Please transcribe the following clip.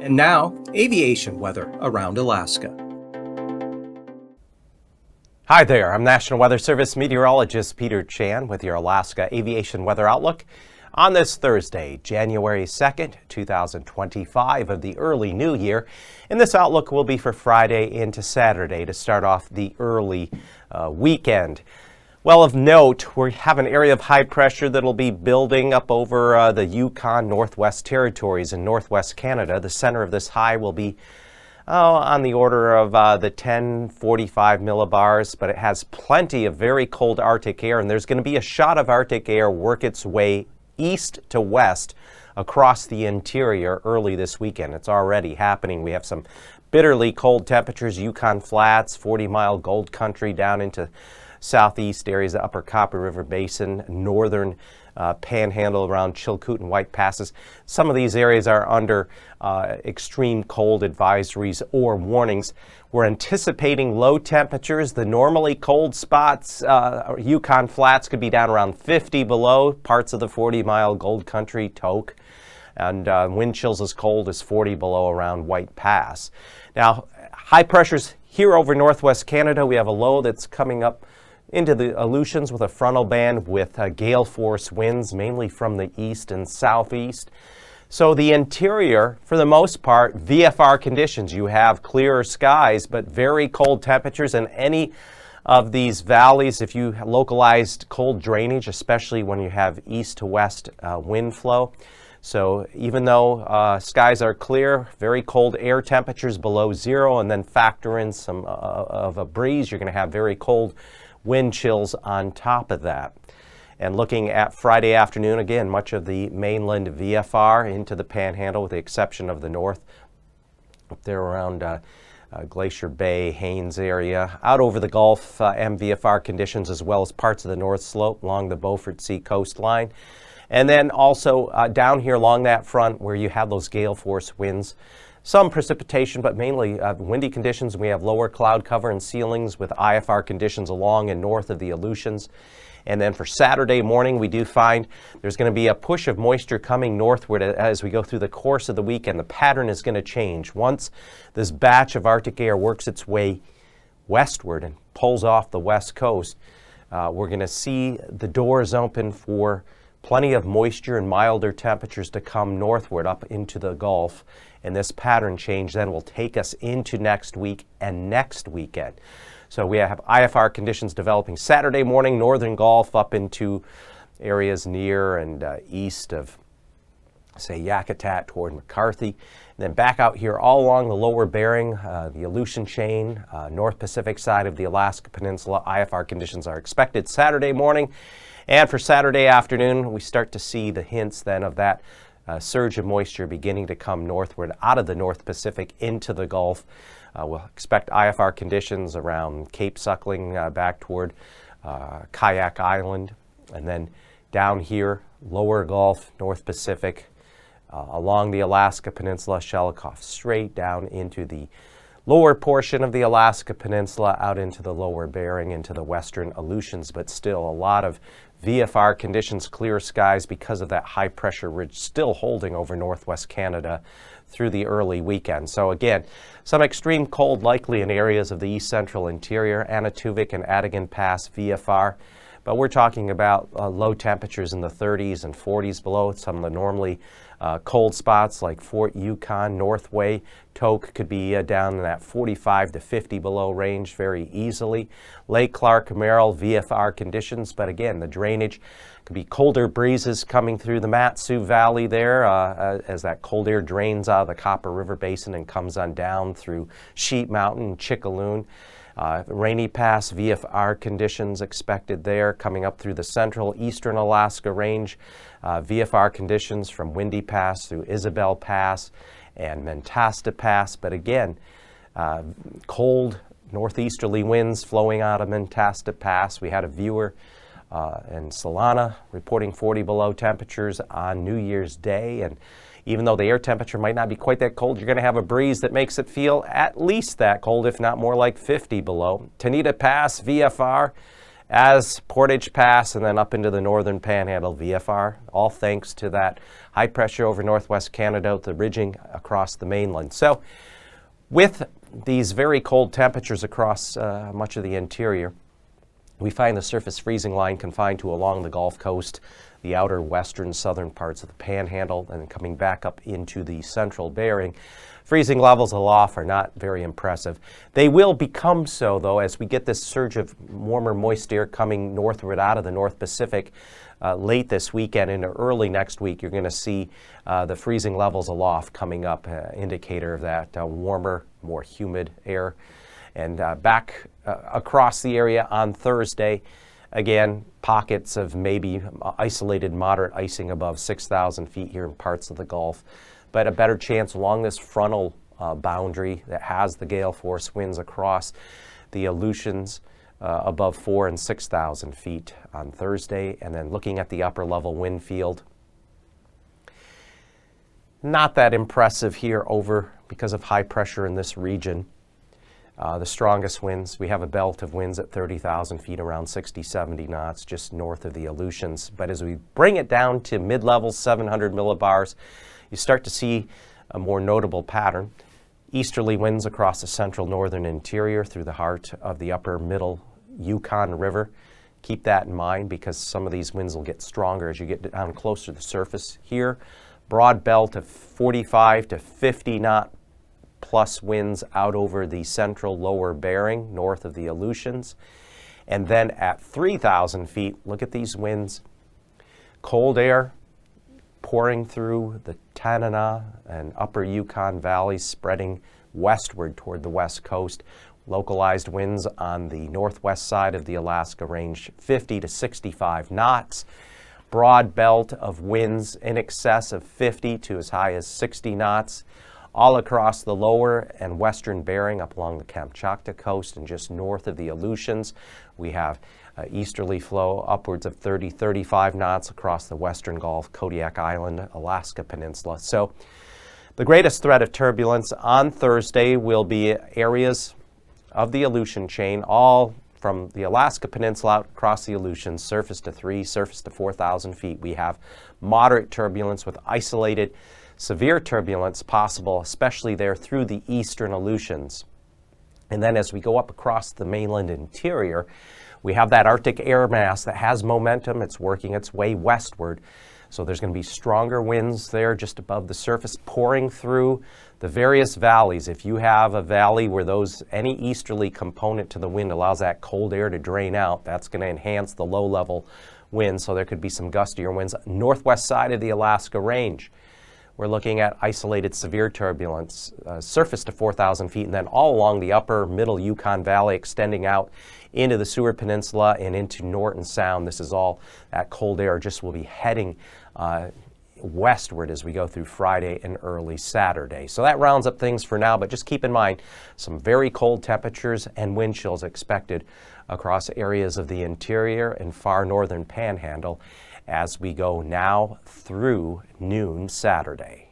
And now, aviation weather around Alaska. Hi there, I'm National Weather Service meteorologist Peter Chan with your Alaska Aviation Weather Outlook on this Thursday, January 2nd, 2025 of the early new year. And this outlook will be for Friday into Saturday to start off the early weekend. Well, of note, we have an area of high pressure that'll be building up over the Yukon Northwest Territories in northwest Canada. The center of this high will be on the order of the 1045 millibars, but it has plenty of very cold Arctic air, and there's going to be a shot of Arctic air work its way east to west across the interior early this weekend. It's already happening. We have some bitterly cold temperatures, Yukon Flats, 40-mile Gold Country down into southeast areas, the upper Copper River Basin, northern panhandle around Chilkoot and White Passes. Some of these areas are under extreme cold advisories or warnings. We're anticipating low temperatures. The normally cold spots, Yukon Flats, could be down around 50 below, parts of the 40-mile Gold Country, Tok, and wind chills as cold as 40 below around White Pass. Now, high pressures here over northwest Canada. We have a low that's coming up into the Aleutians with a frontal band with gale force winds, mainly from the east and southeast. So the interior, for the most part, VFR conditions. You have clearer skies, but very cold temperatures in any of these valleys. If you have localized cold drainage, especially when you have east to west wind flow. So even though skies are clear, very cold air temperatures below zero, and then factor in some of a breeze, you're going to have very cold wind chills on top of that. And looking at Friday afternoon, again, much of the mainland VFR into the Panhandle with the exception of the north, up there around Glacier Bay, Haines area, out over the Gulf, MVFR conditions, as well as parts of the North Slope along the Beaufort Sea coastline. And then also down here along that front where you have those gale force winds, some precipitation, but mainly windy conditions. We have lower cloud cover and ceilings with IFR conditions along and north of the Aleutians. And then for Saturday morning, we do find there's going to be a push of moisture coming northward as we go through the course of the weekend. The pattern is going to change. Once this batch of Arctic air works its way westward and pulls off the west coast, we're going to see the doors open for plenty of moisture and milder temperatures to come northward up into the Gulf. And this pattern change then will take us into next week and next weekend. So we have IFR conditions developing Saturday morning, northern Gulf up into areas near and east of, say, Yakutat toward McCarthy. And then back out here all along the lower Bering, the Aleutian chain, North Pacific side of the Alaska Peninsula. IFR conditions are expected Saturday morning. And for Saturday afternoon, we start to see the hints then of that surge of moisture beginning to come northward out of the North Pacific into the Gulf. We'll expect IFR conditions around Cape Suckling back toward Kayak Island. And then down here, lower Gulf, North Pacific, along the Alaska Peninsula, Shelikof Strait, down into the lower portion of the Alaska Peninsula, out into the lower Bering, into the western Aleutians, but still a lot of VFR conditions, clear skies because of that high pressure ridge still holding over northwest Canada through the early weekend. So again, some extreme cold likely in areas of the east central interior, Anatuvik and Adigan Pass VFR. But we're talking about low temperatures in the 30s and 40s below. Some of the normally cold spots like Fort Yukon, Northway, Tok could be down in that 45 to 50 below range very easily. Lake Clark, Merrill, VFR conditions, but again, the drainage could be colder breezes coming through the Mat-Su Valley there as that cold air drains out of the Copper River Basin and comes on down through Sheep Mountain, Chickaloon. Rainy Pass VFR conditions expected there coming up through the central eastern Alaska range. VFR conditions from Windy Pass through Isabel Pass and Mentasta Pass. But again, cold northeasterly winds flowing out of Mentasta Pass. We had a viewer in Solana reporting 40 below temperatures on New Year's Day. And even though the air temperature might not be quite that cold, you're going to have a breeze that makes it feel at least that cold, if not more like 50 below. Tanita Pass, VFR, as Portage Pass and then up into the northern panhandle, VFR, all thanks to that high pressure over northwest Canada, the ridging across the mainland. So with these very cold temperatures across much of the interior, we find the surface freezing line confined to along the Gulf Coast, the outer western southern parts of the panhandle, and coming back up into the central Bering. Freezing levels aloft are not very impressive. They will become so, though, as we get this surge of warmer, moist air coming northward out of the North Pacific late this weekend into early next week. You're going to see the freezing levels aloft coming up, indicator of that warmer, more humid air. And back across the area on Thursday, again, pockets of maybe isolated moderate icing above 6,000 feet here in parts of the Gulf, but a better chance along this frontal boundary that has the gale force winds across the Aleutians above 4,000 and 6,000 feet on Thursday. And then looking at the upper level wind field, not that impressive here over because of high pressure in this region. The strongest winds, we have a belt of winds at 30,000 feet, around 60, 70 knots, just north of the Aleutians. But as we bring it down to mid-level 700 millibars, you start to see a more notable pattern. Easterly winds across the central northern interior through the heart of the upper middle Yukon River. Keep that in mind because some of these winds will get stronger as you get down closer to the surface here. Broad belt of 45 to 50 knot plus winds out over the central lower Bering, north of the Aleutians. And then at 3,000 feet, look at these winds. Cold air pouring through the Tanana and upper Yukon valleys, spreading westward toward the west coast. Localized winds on the northwest side of the Alaska range, 50 to 65 knots. Broad belt of winds in excess of 50 to as high as 60 knots. All across the lower and western Bering up along the Kamchatka coast and just north of the Aleutians. We have easterly flow upwards of 30, 35 knots across the western Gulf, Kodiak Island, Alaska Peninsula. So the greatest threat of turbulence on Thursday will be areas of the Aleutian chain, all from the Alaska Peninsula out across the Aleutians, surface to 3, surface to 4,000 feet. We have moderate turbulence with isolated severe turbulence possible, especially there through the eastern Aleutians. And then as we go up across the mainland interior, we have that Arctic air mass that has momentum. It's working its way westward. So there's going to be stronger winds there just above the surface pouring through the various valleys. If you have a valley where any easterly component to the wind allows that cold air to drain out, that's going to enhance the low-level winds. So there could be some gustier winds. Northwest side of the Alaska range, we're looking at isolated severe turbulence, surface to 4,000 feet, and then all along the upper middle Yukon Valley, extending out into the Seward Peninsula and into Norton Sound. This is all that cold air just will be heading westward as we go through Friday and early Saturday. So that rounds up things for now, but just keep in mind some very cold temperatures and wind chills expected across areas of the interior and far northern panhandle as we go now through noon Saturday.